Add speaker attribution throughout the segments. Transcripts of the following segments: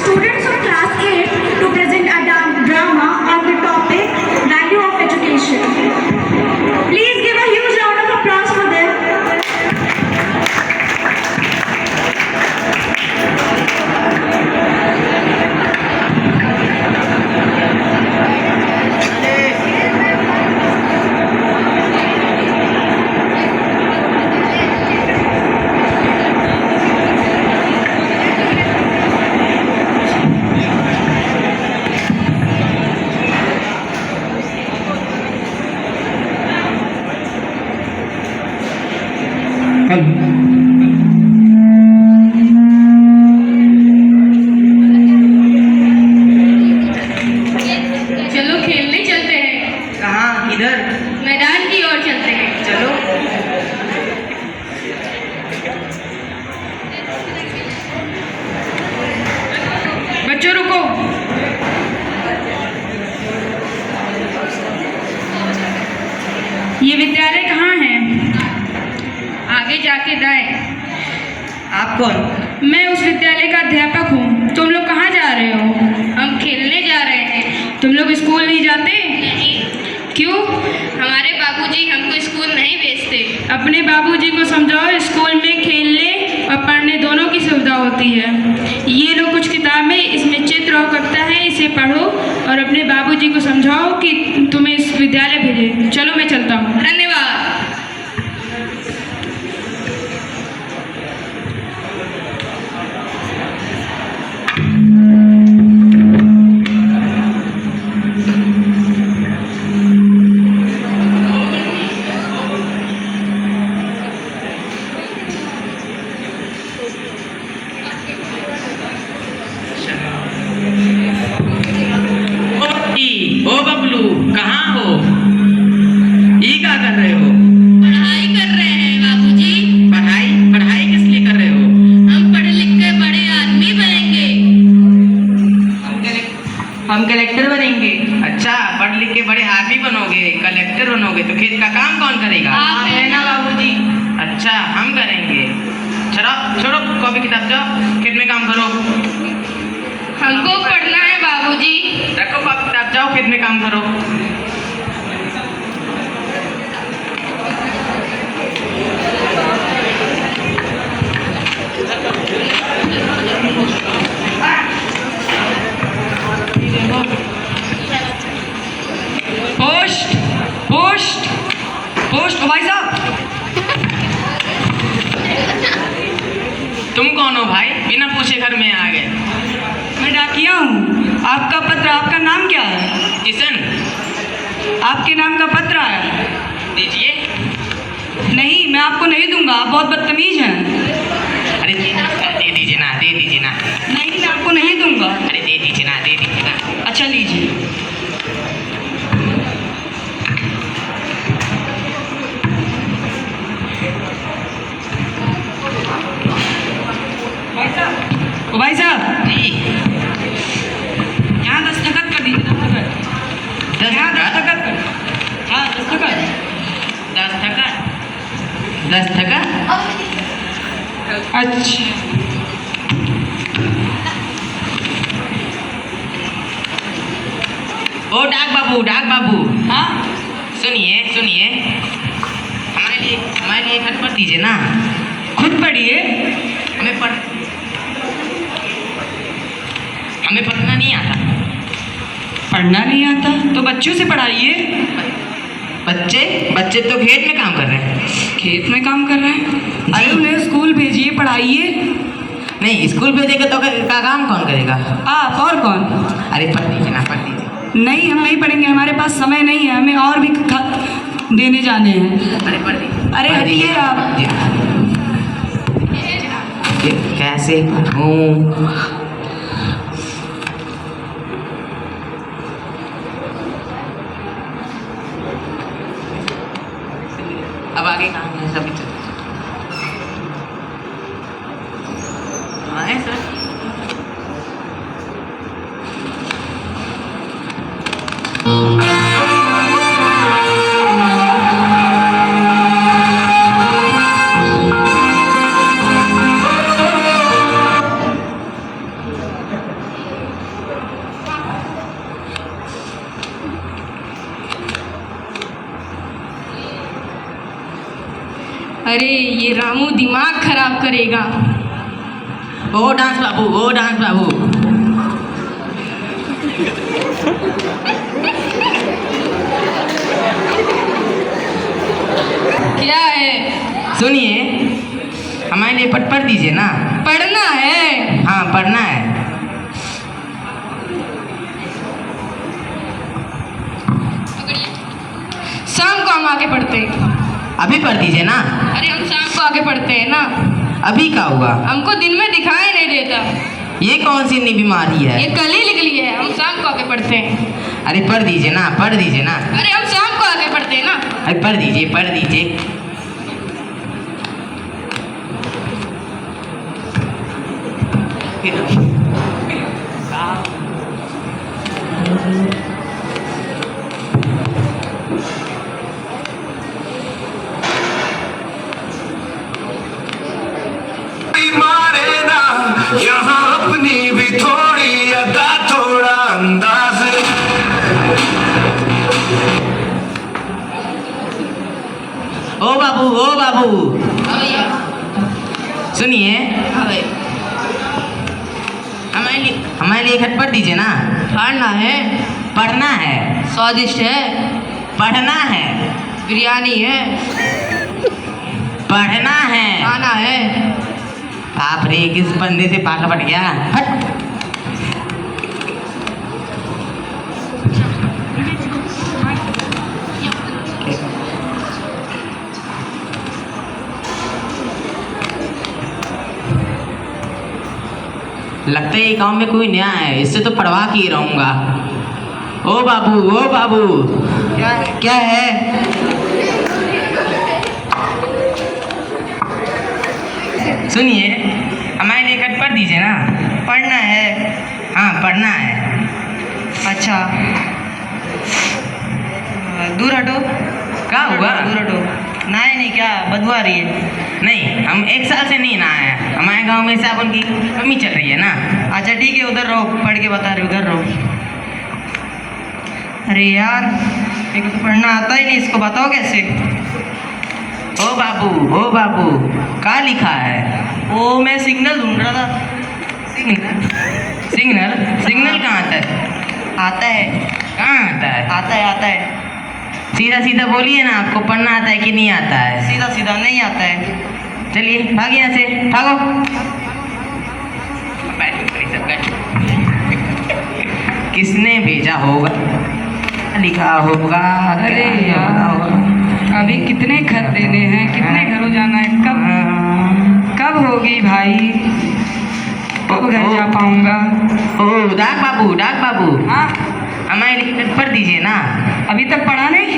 Speaker 1: students of class 8 to present a drama on the topic value of education. Please give a huge round of applause for them.
Speaker 2: चलो खेलने चलते हैं।
Speaker 3: कहाँ? इधर?
Speaker 2: मैदान की ओर चलते हैं।
Speaker 3: चलो।
Speaker 2: बच्चों रुको। ये विद्यालय कहाँ है? आगे जाके दाएं।
Speaker 3: आप कौन?
Speaker 2: मैं उस विद्यालय का अध्यापक हूँ। तुम लोग कहाँ जा रहे हो? हम खेलने जा रहे हैं। तुम लोग स्कूल नहीं जाते? नहीं। क्यों? हमारे बाबूजी हमको स्कूल नहीं भेजते। अपने बाबूजी को समझाओ, स्कूल में खेलने और पढ़ने दोनों की सुविधा होती है। ये लो कुछ किताबें, इसमें चित्र और कविता है, इसे पढ़ो और अपने बाबूजी को समझाओ कि तुम्हें इस विद्यालय भेजे। चलो मैं चलता हूँ। धन्यवाद।
Speaker 3: ओ बबलू, कहाँ हो? ये क्या कर रहे हो?
Speaker 2: पढ़ाई कर रहे हैं बाबूजी।
Speaker 3: पढ़ाई? पढ़ाई किस लिए कर रहे हो?
Speaker 2: हम पढ़ लिख के बड़े आदमी बनेंगे।
Speaker 3: हम कलेक्टर बनेंगे। अच्छा, पढ़ लिख के बड़े आदमी बनोगे, कलेक्टर बनोगे, तो खेत का काम कौन करेगा?
Speaker 2: आप है ना
Speaker 3: बाबूजी। अच्छा, हम करेंगे। चलो छोड़ो कॉपी किताब, जाओ खेत में काम करो।
Speaker 2: हमको पढ़ना है बाबूजी।
Speaker 3: रखो कॉपी किताब, जाओ खेत में काम करो।
Speaker 4: Post post post. ओ भाई साहब,
Speaker 3: तुम कौन हो भाई? बिना पूछे घर में आ गए।
Speaker 4: मैं डाकिया हूँ। आपका पत्र, आपका नाम क्या है?
Speaker 3: किशन।
Speaker 4: आपके नाम का पत्र आया।
Speaker 3: दीजिए।
Speaker 4: नहीं, मैं आपको नहीं दूंगा, आप बहुत बदतमीज हैं।
Speaker 3: अरे दे दीजिए ना, दे दीजिए ना।
Speaker 4: नहीं, मैं आपको नहीं दूंगा।
Speaker 3: अरे दे दीजिए ना, दे दीजिए ना।
Speaker 4: अच्छा लीजिए। ओ भाई साहब,
Speaker 3: जी।
Speaker 4: यहाँ दस्तखत कर दीजिए। दस्तखत यहाँ दस्तखत कर। हाँ दस्तखत।
Speaker 3: दस्तखत? दस्तखत?
Speaker 4: अच्छा।
Speaker 3: ओ डाक बाबू, डाक बाबू।
Speaker 4: हाँ
Speaker 3: सुनिए सुनिए, हमारे लिए खत पढ़ दीजिए ना।
Speaker 4: खुद पढ़िए।
Speaker 3: हमें पढ़ना नहीं आता।
Speaker 4: पढ़ना नहीं आता तो बच्चों से पढ़ाइए।
Speaker 3: बच्चे? बच्चे तो खेत में काम कर रहे हैं।
Speaker 4: खेत में काम कर रहे हैं? अरे उन्हें स्कूल भेजिए, पढ़ाइए।
Speaker 3: नहीं, स्कूल भेजेगा तो का काम कौन करेगा?
Speaker 4: आप और कौन?
Speaker 3: अरे पढ़ दीजिए ना, पढ़ दीजिए।
Speaker 4: नहीं, हम नहीं पढ़ेंगे, हमारे पास समय नहीं है, हमें और भी खत देने जाने हैं।
Speaker 3: अरे पढ़ दीजिए।
Speaker 4: अरे
Speaker 3: पढ़
Speaker 4: हटिए
Speaker 3: दीजिए।
Speaker 4: आप।
Speaker 3: ये कैसे पढ़ूं? अब आगे काम है सब। हाँ है सर।
Speaker 2: अरे ये रामू दिमाग खराब करेगा।
Speaker 3: ओ डांस बाबू, ओ डांस बाबू।
Speaker 2: क्या है?
Speaker 3: सुनिए, हमारे लिए पढ़ दीजिए ना।
Speaker 2: पढ़ना है?
Speaker 3: हाँ पढ़ना है।
Speaker 2: शाम को हम आके पढ़ते हैं।
Speaker 3: अभी पढ़ दीजिए ना।
Speaker 2: अरे हम शाम को आके पढ़ते हैं ना।
Speaker 3: अभी क्या हुआ?
Speaker 2: हमको दिन में दिखाई नहीं देता।
Speaker 3: ये कौन सी नई बीमारी है?
Speaker 2: ये कल ही निकली है। हम शाम को आके पढ़ते हैं।
Speaker 3: अरे पढ़ दीजिए ना, पढ़ दीजिए ना।
Speaker 2: अरे हम शाम को आके पढ़ते हैं ना।
Speaker 3: अरे पढ़ दीजिए, पढ़ दीजिए।
Speaker 5: मारे ना यहाँ अपनी भी थोड़ी अदा, थोड़ा अंदाज।
Speaker 3: ओ बाबू, ओ बाबू, सुनिए, हमारे लिए खत पढ़ दीजिए ना।
Speaker 2: पढ़ना है?
Speaker 3: पढ़ना है।
Speaker 2: स्वादिष्ट है?
Speaker 3: पढ़ना है।
Speaker 2: बिरयानी है?
Speaker 3: पढ़ना है।
Speaker 2: खाना है?
Speaker 3: बाप रे, किस बंदे से पाका पड़ गया। हट। लगता है ये गांव में कोई नया है, इससे तो पढ़वा के ही रहूंगा। ओ बाबू, ओ बाबू। क्या है? सुनिए, हमारे लिए खत पढ़ दीजिए ना।
Speaker 4: पढ़ना है?
Speaker 3: हाँ पढ़ना है।
Speaker 4: अच्छा, दूर हटो।
Speaker 3: क्या हुआ?
Speaker 4: दूर हटो। नहाए नहीं क्या? बदबू आ रही है।
Speaker 3: नहीं, हम 1 साल से नहीं नहाए हैं। हमारे गांव में साबुन की कमी चल रही है ना।
Speaker 4: अच्छा ठीक है, उधर रहो, पढ़ के बता रहे, उधर रहो। अरे यार, मेरे को तो पढ़ना आता ही नहीं, इसको बताओ कैसे।
Speaker 3: ओ बाबू, ओ बाबू, क्या लिखा है?
Speaker 4: वो मैं सिग्नल ढूंढ रहा था।
Speaker 3: सिग्नल? सिग्नल? सिग्नल कहाँ आता है?
Speaker 4: आता है,
Speaker 3: कहाँ आता है?
Speaker 4: आता है, आता है।
Speaker 3: सीधा सीधा बोलिए ना, आपको पढ़ना आता है कि नहीं आता है?
Speaker 4: सीधा सीधा नहीं आता है।
Speaker 3: चलिए भाग यहाँ से, भागो। किसने भेजा होगा? लिखा होगा।
Speaker 6: अरे यार, अभी कितने खत देने हैं, कितने घरों जाना है, कब होगी भाई, कब घर जा पाऊंगा।
Speaker 3: ओ डाक बाबू, डाक बाबू,
Speaker 6: हाँ,
Speaker 3: हमारे लिए पढ़ दीजिए ना।
Speaker 6: अभी तक पढ़ा नहीं?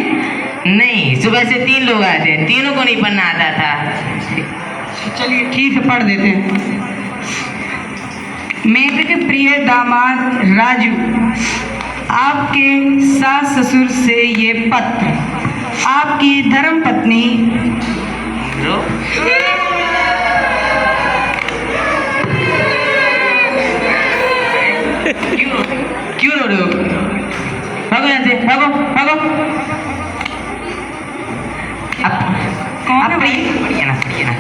Speaker 3: नहीं, सुबह से 3 लोग आए थे, तीनों को नहीं पढ़ना आता था।
Speaker 6: चलिए ठीक है, पढ़ देते हैं। मेरे प्रिय दामाद राजू, आपके सास ससुर से ये पत्र आपकी धर्म पत्नी
Speaker 3: रो। क्यों रो रहे हो? भागो यहाँ से, भागो भागो।
Speaker 6: कौन है भाई?
Speaker 3: पढ़िए ना, पढ़िए ना।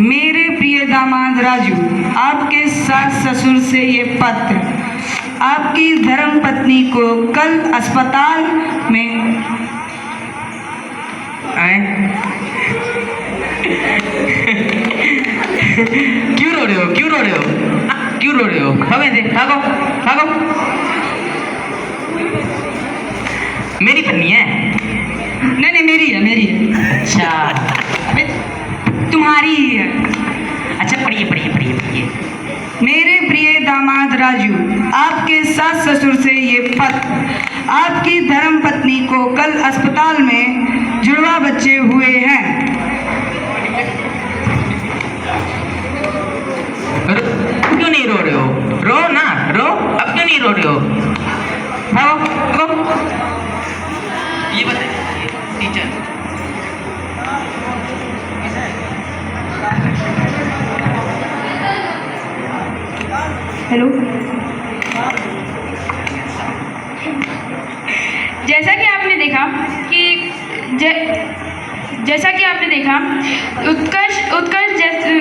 Speaker 6: मेरे प्रिय दामाद राजू, आपके सास ससुर से ये पत्र आपकी धर्म पत्नी को कल अस्पताल में
Speaker 3: क्यों रो रहे हो? क्यों रो रहे हो? क्यों रो रहे हो? भागो यहाँ से, भागो भागो। मेरी पत्नी है?
Speaker 6: नहीं नहीं, मेरी है, मेरी है।
Speaker 3: अच्छा,
Speaker 6: अबे, तुम्हारी ही है।
Speaker 3: अच्छा पढ़िए पढ़िए पढ़िए पढ़िए।
Speaker 6: मेरे प्रिय दामाद राजू, आपके सास ससुर से ये पत्र आपकी धर्म पत्नी को कल अस्पताल में जुड़वा बच्चे हुए हैं।
Speaker 3: क्यों नहीं रो रहे हो? रो ना, रो। अब क्यों नहीं रो रहे हो? भागो भागो। ये बताइए टीचर,
Speaker 1: हेलो,
Speaker 2: जैसा कि आपने देखा कि जैसा कि आपने देखा,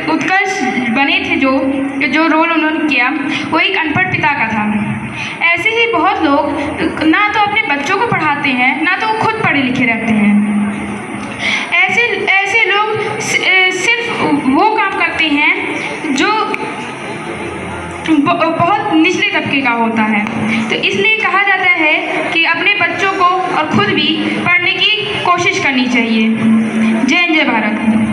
Speaker 2: उत्कर्ष बने थे जो रोल उन्होंने किया वो एक अनपढ़ पिता का था। ऐसे ही बहुत लोग ना तो अपने बच्चों को पढ़ाते हैं, ना तो वो खुद पढ़े लिखे रहते हैं। ऐसे लोग सिर्फ वो काम करते हैं जो बहुत निचले तबके का होता है। तो इसलिए कहा जाता है कि अपने बच्चों को और खुद भी पढ़ने की कोशिश करनी चाहिए। जय हिंद, जय भारत।